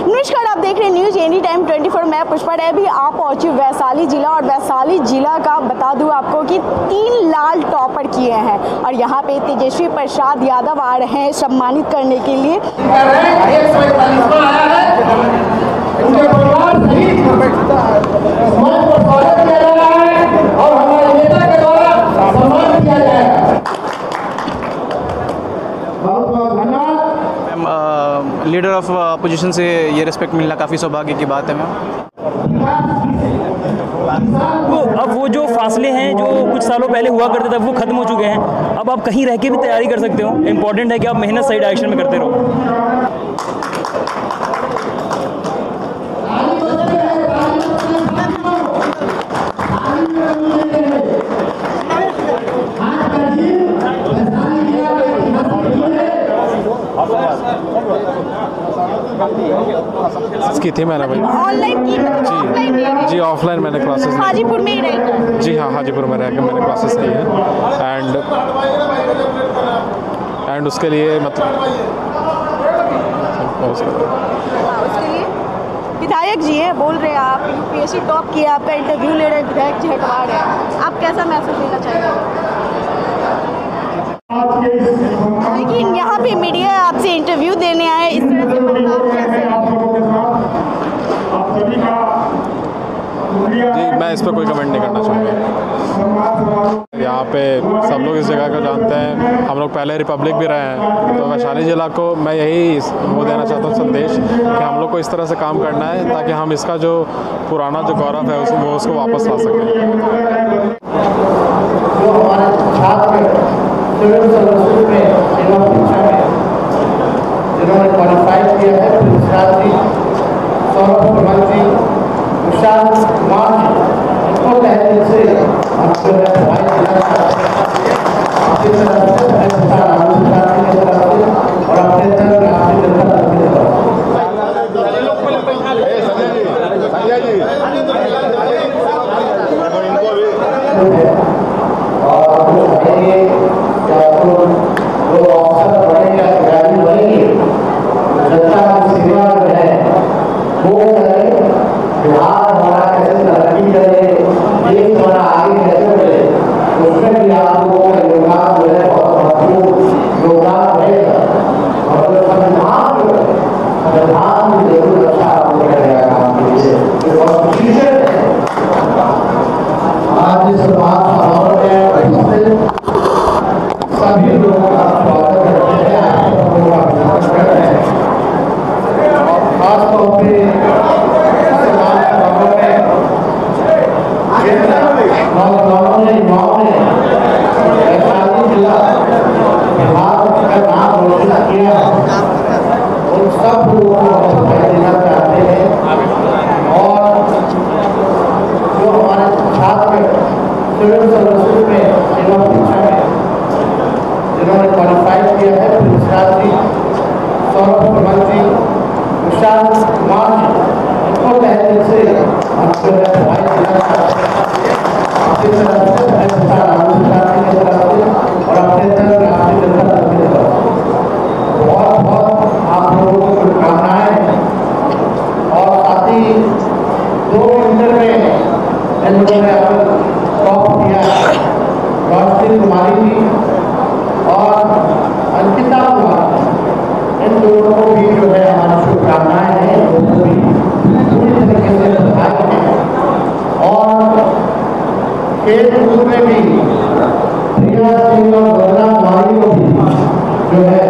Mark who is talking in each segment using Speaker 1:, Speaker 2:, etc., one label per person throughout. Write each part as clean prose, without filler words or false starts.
Speaker 1: नमस्कार, आप देख रहे हैं न्यूज़ एनी टाइम 24। मैं पुष्पा अभी आप पहुंची वैशाली जिला, और वैशाली जिला का बता दूं आपको कि 3 लाल टॉपर किए हैं और यहां पे तेजस्वी प्रसाद यादव आ रहे हैं सम्मानित करने के लिए।
Speaker 2: लीडर ऑफ अपोजिशन से ये रिस्पेक्ट मिलना काफ़ी सौभाग्य की बात है मैम।
Speaker 3: तो अब वो जो फासले हैं जो कुछ सालों पहले हुआ करते थे वो खत्म हो चुके हैं। अब आप कहीं रह के भी तैयारी कर सकते हो। इम्पॉर्टेंट है कि आप मेहनत सही डायरेक्शन में करते रहो।
Speaker 4: की थी मैंने भाई
Speaker 1: ऑनलाइन की
Speaker 4: जी ऑफलाइन मैंने क्लासेस
Speaker 1: हाजीपुर में ही रही।
Speaker 4: जी हाँ, हाजीपुर में रहकर मैंने क्लासेस की हैं एंड उसके लिए मतलब
Speaker 1: उसके लिए विधायक जी हैं, बोल रहे हैं आप यूपीएससी टॉप किया, आपका इंटरव्यू ले रहे हैं, विधायक जी हटवा रहे हैं, आप कैसा मैसेज देना चाहेंगे? लेकिन यहाँ पे मीडिया आपसे इंटरव्यू देने आए, इस तरह से बर्ताव कैसे?
Speaker 4: जी मैं इस पर कोई कमेंट नहीं करना चाहूँगा। यहाँ पे सब लोग इस जगह को जानते हैं, हम लोग पहले रिपब्लिक भी रहे हैं, तो वैशाली ज़िला को मैं यही वो देना चाहता हूँ संदेश कि हम लोग को इस तरह से काम करना है ताकि हम इसका जो पुराना जो गौरव है वो उसको वापस ला सकें।
Speaker 5: जो हमारे छात्र सिविल सर्विसेज में सेवा परीक्षा में जिन्होंने क्वालिफाई किया है, प्रसाद जी, सौरभ कुमार जी, विशाल कुमार जी, इनको तहत दिल से आपको मैं बधाई देना चाहता हूँ। आपकी तरफ से मैं विशाल आनंद साथी की तरफ से और अपने तरफ आपकी जनता की तरफ जिन्होंने क्वालिफाई किया है, प्रसाद जी, सौरभ कुमार जी, विशाल कुमार जी, इनको तहत दिल से आपको मैं बधाई देना चाहता हूँ। आपकी तरफ से मैं विशाल आनंद साथी की तरफ से और अपने तरफ आपकी जनता की तरफ बहुत बहुत आप लोगों को शुभकामनाएं। और साथ ही 2 इंटर में इन्होंने टॉप किया है, रोशनी कुमारी जी और अंकिता कुमार, इन दोनों को भी जो है हमारी शुभकामनाएं हैं, दोनों भी पूरी तरीके से बधाई हैं। और खेल कूद में भी प्रिया सिंह और गौरव कुमारी को भी जो है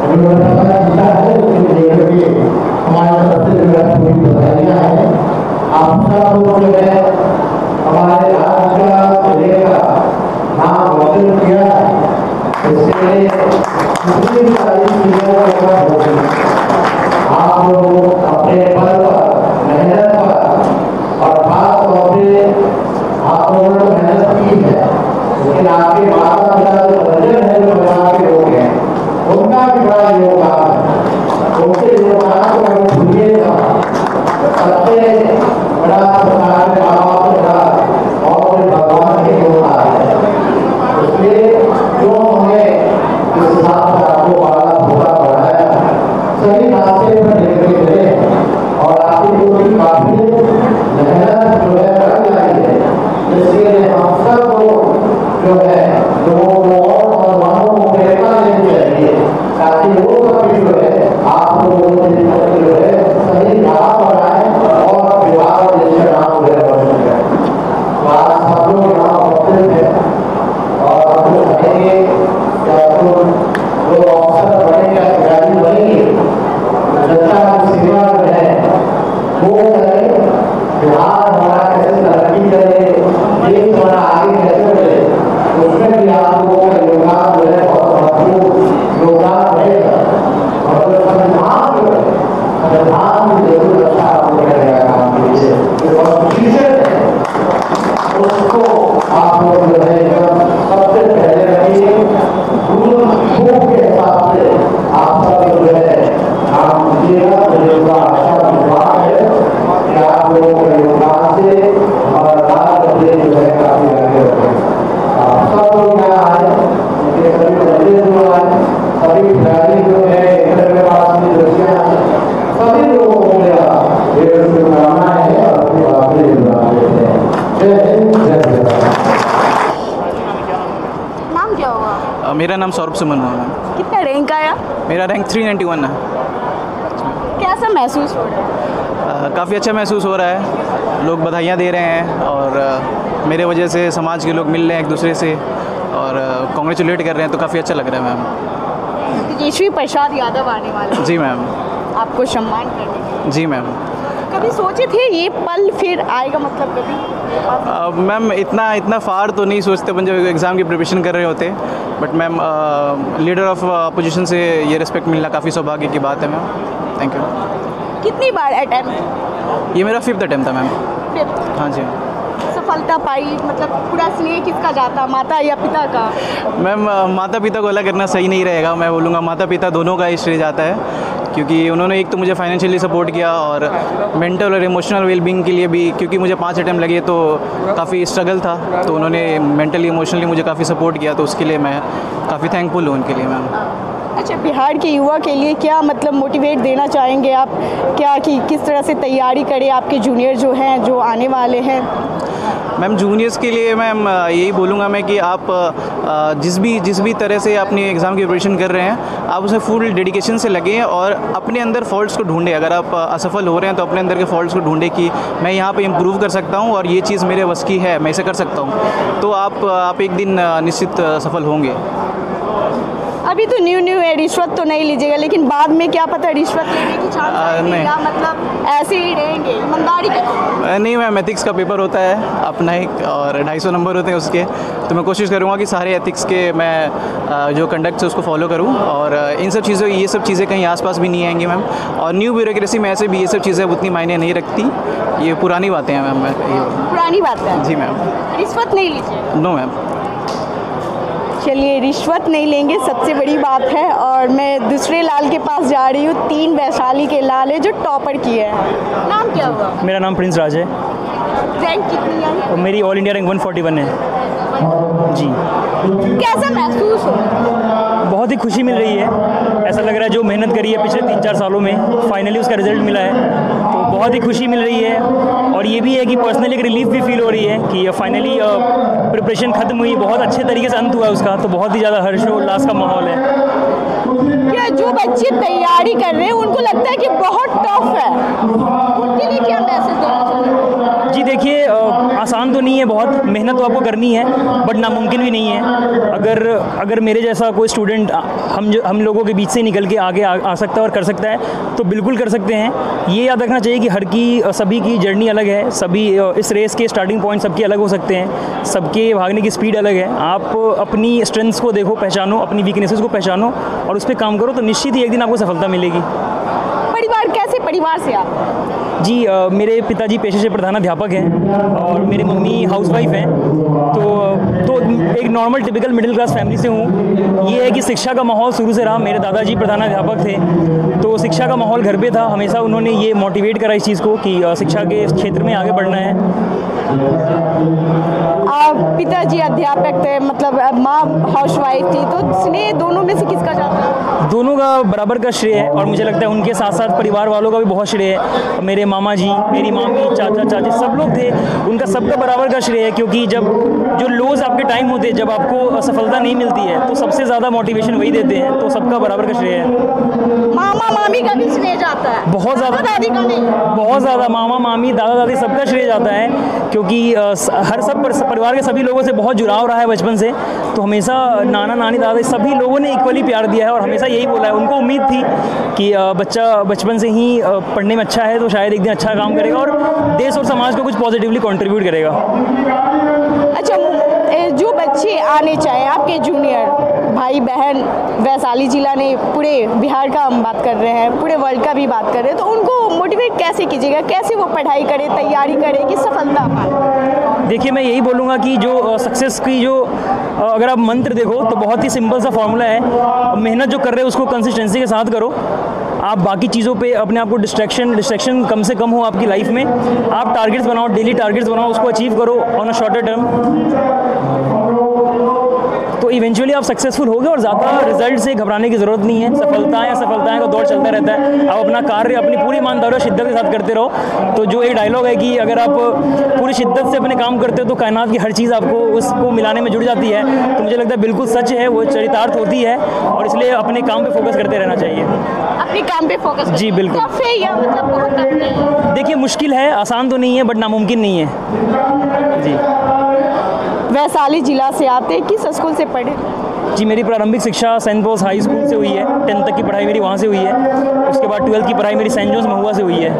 Speaker 5: जीता है, उसको लेकर के हमारे तरफ से जो है पूरी बधाइयाँ हैं। आप सब लोग जो है हमारे राज्य का जिले का नाम रोशन किया है, इसके लिए पूरी सारी चीज़ों आप लोग अपने बल पर, मेहनत पर और खास तौर पे आप लोगों ने मेहनत की है, लेकिन आपके माता पिता जो बच्चे हैं, जो यहाँ के लोग हैं, उनका भी बड़ा योगदान है। उनके योगदान को हम भूलिएगा। सबसे बड़ा सरकार में माँ बाप का और भगवान के योगदान है। इसलिए जो हमें इस हिसाब से आपको पाला भूला पढ़ाया, सही रास्ते पर लेकर गए, प्रधान जरूर अच्छा आपको करेगा काम कीजिए, जो टीचर है उसको आप लोग जो है एकदम सबसे पहले रखिए, गुरु के हिसाब से आप सब जो है काम कीजिएगा। मुझे बड़ा अच्छा विश्वास है कि आप लोगों के योगदान से हमारा राज्य जो है काफी आगे बढ़ेगा। सब लोग यहाँ आए, उनके सभी बच्चे जो आए, सभी खिलाड़ी जो है इधर के पास में बच्चियाँ आए, सभी लोगों को मेरा ढेर शुभकामनाएं हैं और अपनी बातें योगदान देते हैं। जय हिंद, जय भारत।
Speaker 1: नाम क्या होगा?
Speaker 2: मेरा नाम सौरभ सुमन है मैम।
Speaker 1: कितना रैंक आया?
Speaker 2: मेरा रैंक 391 है।
Speaker 1: कैसा महसूस हो रहा है?
Speaker 2: काफ़ी अच्छा महसूस हो रहा है, लोग बधाइयाँ दे रहे हैं और मेरे वजह से समाज के लोग मिल रहे हैं एक दूसरे से और कॉन्ग्रेचुलेट कर रहे हैं, तो काफ़ी अच्छा लग रहा है मैम।
Speaker 1: तेजस्वी प्रसाद यादव आने वाले हैं,
Speaker 2: जी मैम।
Speaker 1: आपको सम्मान करने,
Speaker 2: जी मैम।
Speaker 1: कभी सोचे थे ये पल फिर आएगा? मतलब कभी
Speaker 2: मैम इतना फार तो नहीं सोचते अपन जब एग्ज़ाम की प्रिपरेशन कर रहे होते, but ma'am leader of opposition से ये रिस्पेक्ट मिलना काफ़ी सौभाग्य की बात है मैम। Thank you.
Speaker 1: कितनी बार अटेम्प्ट?
Speaker 2: ये मेरा 5th अटेम्प्ट था मैम।
Speaker 1: 5th?
Speaker 2: हाँ जी।
Speaker 1: सफलता पाई, मतलब पूरा श्रेय किसका जाता, माता या पिता का?
Speaker 2: मैम माता पिता को अलग करना सही नहीं रहेगा, मैं बोलूँगा माता पिता दोनों का ही श्रेय जाता है, क्योंकि उन्होंने एक तो मुझे फाइनेंशियली सपोर्ट किया और मेंटल और इमोशनल वेलबींग के लिए भी, क्योंकि मुझे 5 अटेम्प्ट लगे तो काफ़ी स्ट्रगल था, तो उन्होंने मेंटली इमोशनली मुझे काफ़ी सपोर्ट किया, तो उसके लिए मैं काफ़ी थैंकफुल हूँ उनके लिए मैम।
Speaker 1: अच्छा, बिहार के युवा के लिए क्या मतलब मोटिवेट देना चाहेंगे आप, क्या कि किस तरह से तैयारी करें आपके जूनियर जो हैं, जो आने वाले हैं?
Speaker 2: मैम जूनियर्स के लिए मैम यही बोलूँगा मैं कि आप जिस भी तरह से अपनी एग्ज़ाम की प्रिपरेशन कर रहे हैं, आप उसमें फुल डेडिकेशन से लगें और अपने अंदर फॉल्ट्स को ढूंढें। अगर आप असफल हो रहे हैं तो अपने अंदर के फॉल्ट्स को ढूंढें कि मैं यहाँ पे इम्प्रूव कर सकता हूँ और ये चीज़ मेरे बस की है, मैं इसे कर सकता हूँ, तो आप एक दिन निश्चित सफल होंगे।
Speaker 1: अभी तो न्यू है, रिश्वत तो नहीं लीजिएगा, लेकिन बाद में क्या पता रिश्वत लेने की चांस आएगी
Speaker 2: नहीं।
Speaker 1: या मतलब ऐसे ही रहेंगे ईमानदारी के?
Speaker 2: नहीं मैम, एथिक्स का पेपर होता है अपना ही और 250 नंबर होते हैं उसके, तो मैं कोशिश करूँगा कि सारे एथिक्स के मैं जो कंडक्ट है उसको फॉलो करूँ और ये सब चीज़ें कहीं आसपास भी नहीं आएंगी मैम। और न्यू ब्यूरोक्रेसी में ऐसे भी ये सब चीज़ें उतनी मायने नहीं रखती, ये पुरानी बातें हैं मैम।
Speaker 1: पुरानी बात है?
Speaker 2: जी मैम।
Speaker 1: रिश्वत नहीं लीजिए?
Speaker 2: No ma'am.
Speaker 1: चलिए, रिश्वत नहीं लेंगे, सबसे बड़ी बात है। और मैं दूसरे लाल के पास जा रही हूँ, 3 वैशाली के लाल है जो टॉपर किए हैं। नाम क्या हुआ?
Speaker 3: मेरा नाम प्रिंस राज है।
Speaker 1: रैंक कितनी है?
Speaker 3: और मेरी ऑल इंडिया रैंक 141 है जी।
Speaker 1: कैसा महसूस हो रहा है?
Speaker 3: बहुत ही खुशी मिल रही है, ऐसा लग रहा है जो मेहनत करी है पिछले 3-4 सालों में फाइनली उसका रिजल्ट मिला है, तो बहुत ही खुशी मिल रही है। और ये भी है कि पर्सनली एक रिलीफ भी फील हो रही है कि फाइनली प्रिपरेशन ख़त्म हुई, बहुत अच्छे तरीके से अंत हुआ उसका, तो बहुत ही ज़्यादा हर्षोल्लास का माहौल है।
Speaker 1: क्या जो बच्चे तैयारी कर रहे हैं उनको लगता है कि बहुत टफ है, उनके लिए क्या मैसेज देना चाहिए?
Speaker 3: जी देखिए, आसान तो नहीं है, बहुत मेहनत तो आपको करनी है, बट नामुमकिन भी नहीं है। अगर मेरे जैसा कोई स्टूडेंट हम लोगों के बीच से निकल के आगे आ सकता है और कर सकता है, तो बिल्कुल कर सकते हैं। ये याद रखना चाहिए कि सभी की जर्नी अलग है, सभी इस रेस के स्टार्टिंग पॉइंट सबके अलग हो सकते हैं, सबके भागने की स्पीड अलग है। आप अपनी स्ट्रेंथ्स को देखो, पहचानो, अपनी वीकनेसेस को पहचानो और उस पर काम करो, तो निश्चित ही एक दिन आपको सफलता मिलेगी।
Speaker 1: परिवार से आप?
Speaker 3: जी मेरे पिताजी पेशे से प्रधानाध्यापक हैं और मेरी मम्मी हाउसवाइफ हैं, तो एक normal typical middle class family से हूँ। ये है कि शिक्षा का माहौल शुरू से रहा, मेरे दादाजी प्रधानाध्यापक थे, तो शिक्षा का माहौल घर पे था, हमेशा उन्होंने ये मोटिवेट करा इस चीज़ को कि शिक्षा के क्षेत्र में आगे बढ़ना है।
Speaker 1: आप पिताजी अध्यापक थे, मतलब माँ हाउसवाइफ थी, तो स्नेह दोनों में से किसका जाता है?
Speaker 3: दोनों का बराबर का श्रेय है और मुझे लगता है उनके साथ साथ परिवार वालों का भी बहुत श्रेय है। मेरे मामा जी, मेरी मामी, चाचा चाची सब लोग थे, उनका सबका बराबर का श्रेय है, क्योंकि जब जो लोज आपके टाइम होते हैं, जब आपको सफलता नहीं मिलती है, तो सबसे ज़्यादा मोटिवेशन वही देते हैं, तो सबका बराबर का श्रेय है।
Speaker 1: मामा मामी का भी श्रेय जाता है?
Speaker 3: बहुत ज़्यादा।
Speaker 1: दादी का नहीं?
Speaker 3: बहुत ज़्यादा, मामा मामी दादा दादी सबका श्रेय जाता है, क्योंकि परिवार के सभी लोगों से बहुत जुड़ाव रहा है बचपन से, तो हमेशा नाना नानी दादा सभी लोगों ने इक्वली प्यार दिया है और हमेशा यही बोला है। उनको उम्मीद थी कि बच्चा बचपन से ही पढ़ने में अच्छा है तो शायद एक दिन अच्छा काम करेगा और देश और समाज को कुछ पॉजिटिवली कंट्रीब्यूट करेगा।
Speaker 1: अच्छा, जो बच्चे आने चाहें आपके जूनियर भाई बहन वैशाली ज़िला ने पूरे बिहार का हम बात कर रहे हैं, पूरे वर्ल्ड का भी बात कर रहे हैं, तो उनको मोटिवेट कैसे कीजिएगा, कैसे वो पढ़ाई करे, तैयारी करे कि सफलता पाए?
Speaker 3: देखिए, मैं यही बोलूँगा कि जो सक्सेस की जो अगर आप मंत्र देखो तो बहुत ही सिंपल सा फॉर्मूला है। मेहनत जो कर रहे हो उसको कंसिस्टेंसी के साथ करो। आप बाकी चीज़ों पे अपने आप को डिस्ट्रैक्शन कम से कम हो आपकी लाइफ में। आप टारगेट्स बनाओ, डेली टारगेट्स बनाओ, उसको अचीव करो ऑन अ शॉर्टर टर्म, तो इवेंचुअली आप सक्सेसफुल होगे और ज़्यादा रिजल्ट से घबराने की ज़रूरत नहीं है। सफलताएं का दौर चलता रहता है। आप अपना कार्य अपनी पूरी ईमानदारी और शिद्दत के साथ करते रहो। तो जो एक डायलॉग है कि अगर आप पूरी शिद्दत से अपने काम करते हो तो कायनात की हर चीज़ आपको उसको मिलाने में जुड़ जाती है। तो मुझे लगता है बिल्कुल सच है, वो चरितार्थ होती है और इसलिए अपने काम पे फोकस करते रहना चाहिए।
Speaker 1: अपने काम पे फोकस?
Speaker 3: जी बिल्कुल।
Speaker 1: टफ है या मतलब बहुत टफ नहीं है?
Speaker 3: देखिए, मुश्किल है, आसान तो नहीं है, बट नामुमकिन नहीं है जी।
Speaker 1: वैशाली जिला से आते किस स्कूल से पढ़े?
Speaker 3: जी, मेरी प्रारंभिक शिक्षा सेंट पॉल्स हाई स्कूल से हुई है। 10th तक की पढ़ाई मेरी वहाँ से हुई है। उसके बाद 12th की पढ़ाई मेरी सेंट जॉन्स महुआ से हुई है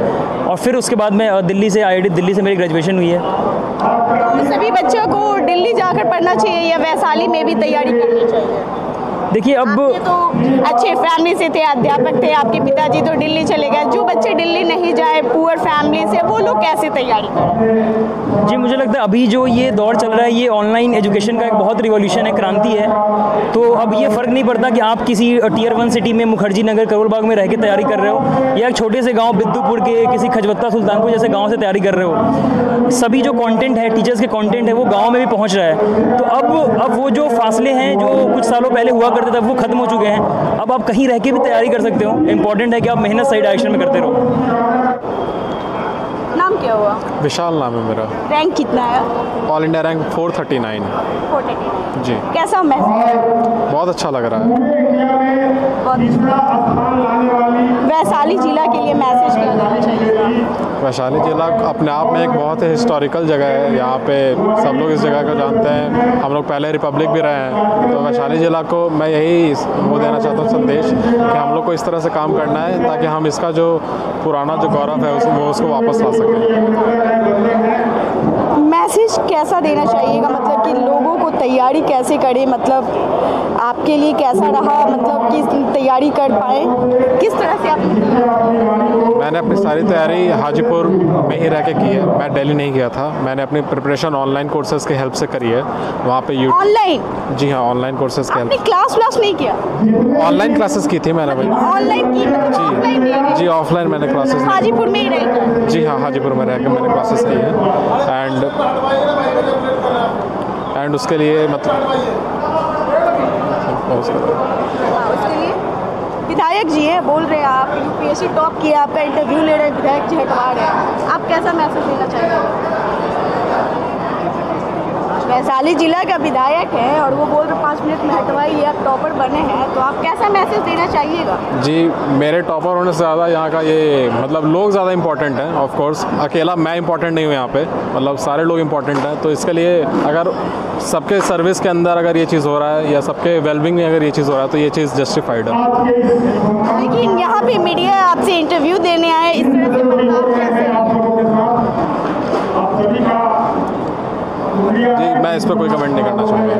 Speaker 3: और फिर उसके बाद मैं दिल्ली से IIT दिल्ली से मेरी ग्रेजुएशन हुई है।
Speaker 1: तो सभी बच्चों को दिल्ली जाकर पढ़ना चाहिए या वैशाली में भी तैयारी करनी चाहिए?
Speaker 3: देखिए, अब
Speaker 1: तो अच्छे फैमिली से थे, अध्यापक थे, आपके पिताजी तो दिल्ली चले गए। जो बच्चे दिल्ली नहीं जाए, पुअर फैमिली से, वो लोग कैसे तैयारी करें?
Speaker 3: जी, मुझे लगता है अभी जो ये दौर चल रहा है, ये ऑनलाइन एजुकेशन का एक बहुत रिवॉल्यूशन है, क्रांति है। तो अब ये फ़र्क नहीं पड़ता कि आप किसी Tier 1 सिटी में मुखर्जी नगर करोल बाग में रह के तैयारी कर रहे हो या एक छोटे से गाँव बिद्दुपुर के किसी खजवत्ता सुल्तानपुर जैसे गाँव से तैयारी कर रहे हो। सभी जो कॉन्टेंट है, टीचर्स के कॉन्टेंट है, वो गाँव में भी पहुँच रहा है। तो अब वो जो फासले हैं जो कुछ सालों पहले हुआ करते थे वो खत्म हो चुके हैं। अब आप कहीं रह के भी तैयारी कर सकते हो। इम्पॉर्टेंट है कि आप मेहनत सही डायरेक्शन में करते रहो।
Speaker 1: नाम क्या हुआ?
Speaker 4: विशाल नाम है मेरा।
Speaker 1: रैंक कितना है?
Speaker 4: All India rank 439।
Speaker 1: 439
Speaker 4: जी।
Speaker 1: कैसा महसूस?
Speaker 4: बहुत अच्छा लग रहा है।
Speaker 1: बहुत वैशाली जिला के लिए मैसेज क्या देना चाहिए?
Speaker 4: वैशाली जिला अपने आप में एक बहुत ही हिस्टोरिकल जगह है। यहाँ पे सब लोग इस जगह को जानते हैं। हम लोग पहले रिपब्लिक भी रहे हैं। तो वैशाली जिला को मैं यही वो देना चाहता हूँ संदेश कि हम लोग को इस तरह से काम करना है ताकि हम इसका जो पुराना जो गौरव है वो उसको वापस ला सकें।
Speaker 1: मैसेज कैसा देना चाहिएगा, मतलब कि लोगों को तैयारी कैसे करें, मतलब आपके लिए कैसा रहा, मतलब कि तैयारी कर पाए, किस तरह से आप?
Speaker 4: मैंने अपनी सारी तैयारी हाजीपुर में ही रह के की है। मैं दिल्ली नहीं गया था। मैंने अपनी प्रिपरेशन ऑनलाइन कोर्सेज की हेल्प से करी है। वहाँ पे
Speaker 1: ऑनलाइन?
Speaker 4: जी हाँ, ऑनलाइन कोर्सेज की हेल्प।
Speaker 1: क्लास नहीं किया?
Speaker 4: ऑनलाइन क्लासेस की थी मैंने भाई।
Speaker 1: ऑनलाइन की?
Speaker 4: जी जी, ऑफलाइन मैंने क्लासेस
Speaker 1: हाजीपुर में ही रही?
Speaker 4: जी हाँ, हाजीपुर में रह के मैंने क्लासेस की है। एंड उसके लिए मतलब
Speaker 1: उसके लिए विधायक जी हैं, बोल रहे हैं आप UPSC टॉप किया, आपका इंटरव्यू ले रहे हैं, विधायक जी हटवा रहे हैं, आप कैसा मैसेज देना चाहेंगे? वैशाली जिला का विधायक है और वो बोल रहे 5 मिनट में हटवाइए, आप टॉपर बने हैं, तो आप कैसा मैसेज देना चाहिएगा?
Speaker 4: जी, मेरे टॉपर होने से ज़्यादा यहाँ का ये मतलब लोग ज़्यादा इंपॉर्टेंट हैं। ऑफ कोर्स अकेला मैं इंपॉर्टेंट नहीं हूँ यहाँ पे, मतलब सारे लोग इंपॉर्टेंट हैं। तो इसके लिए अगर सबके सर्विस के अंदर अगर ये चीज़ हो रहा है या सबके वेलबिंग में अगर ये चीज़ हो रहा है तो ये चीज़ जस्टिफाइड है।
Speaker 1: लेकिन यहाँ पे मीडिया आपसे इंटरव्यू देने आए, इस तरह से बर्ताव
Speaker 4: जी, मैं इस पर कोई कमेंट नहीं करना चाहूँगा।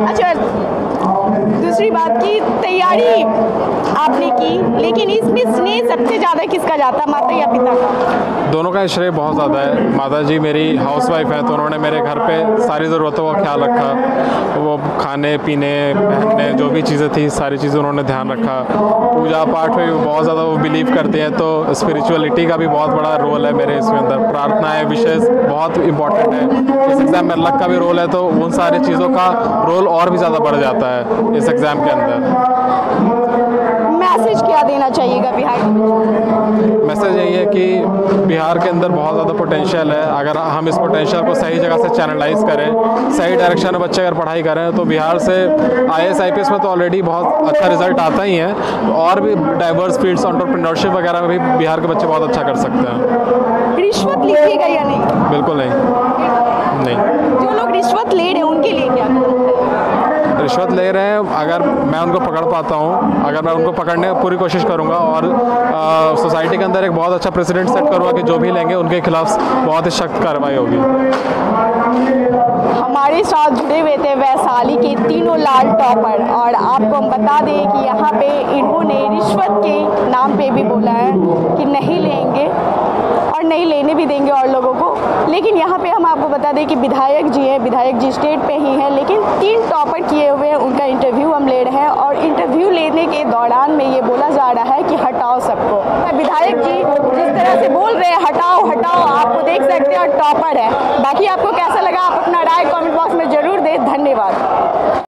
Speaker 1: अच्छा, दूसरी बात की तैयारी आपने की, लेकिन इसमें स्नेह सबसे ज़्यादा किसका जाता, माता या पिता का?
Speaker 4: दोनों का श्रेय बहुत ज़्यादा है। माता जी मेरी हाउसवाइफ है, तो उन्होंने मेरे घर पे सारी ज़रूरतों का ख्याल रखा। वो खाने पीने पहनने जो भी चीज़ें थी सारी चीज़ें उन्होंने ध्यान रखा। पूजा पाठ में भी बहुत ज़्यादा वो बिलीव करते हैं, तो स्पिरिचुअलिटी का भी बहुत बड़ा रोल है मेरे इसमें अंदर। प्रार्थनाएँ विशेष बहुत इंपॉर्टेंट है। इस एग्ज़ाम में लक का भी रोल है, तो उन सारी चीज़ों का रोल और भी ज़्यादा बढ़ जाता है इस एग्ज़ाम के अंदर।
Speaker 1: मैसेज क्या देना चाहिएगा बिहार को?
Speaker 4: मैसेज यही है कि बिहार के अंदर बहुत ज़्यादा पोटेंशियल है। अगर हम इस पोटेंशियल को सही जगह से चैनलाइज करें, सही डायरेक्शन में बच्चे अगर पढ़ाई करें, तो बिहार से IAS IPS में तो ऑलरेडी बहुत अच्छा रिजल्ट आता ही है, और भी डाइवर्स फील्ड्स एंटरप्रेन्योरशिप वगैरह में भी बिहार के बच्चे बहुत अच्छा कर सकते हैं।
Speaker 1: रिश्वत लीजिएगा या नहीं?
Speaker 4: बिल्कुल नहीं।
Speaker 1: जो लोग रिश्वत ले रहे हैं उनके लिए क्या?
Speaker 4: रिश्वत ले रहे हैं, अगर मैं उनको पकड़ पाता हूँ, अगर मैं उनको पकड़ने की पूरी कोशिश करूँगा और सोसाइटी के अंदर एक बहुत अच्छा प्रेसिडेंट सेट करूँगा कि जो भी लेंगे उनके खिलाफ बहुत ही सख्त कार्रवाई होगी।
Speaker 1: हमारे साथ जुड़े हुए थे वैशाली के तीनों लाल टॉपर, और आपको हम बता दें कि यहाँ पे इन्होंने रिश्वत के नाम पे भी बोला है कि नहीं लेंगे और नहीं लेने भी देंगे और लोगों को। लेकिन यहाँ पे हम आपको बता दें कि विधायक जी हैं, विधायक जी स्टेज पे ही हैं, लेकिन 3 टॉपर किए हुए हैं, उनका इंटरव्यू हम ले रहे हैं और इंटरव्यू लेने के दौरान में ये बोला जा रहा है कि हटाओ सबको। विधायक जी जिस तरह से बोल रहे हैं हटाओ हटाओ, आपको देख सकते हैं और टॉपर है। बाकी आपको कैसा लगा, आप अपना राय कमेंट बॉक्स में जरूर दें। धन्यवाद।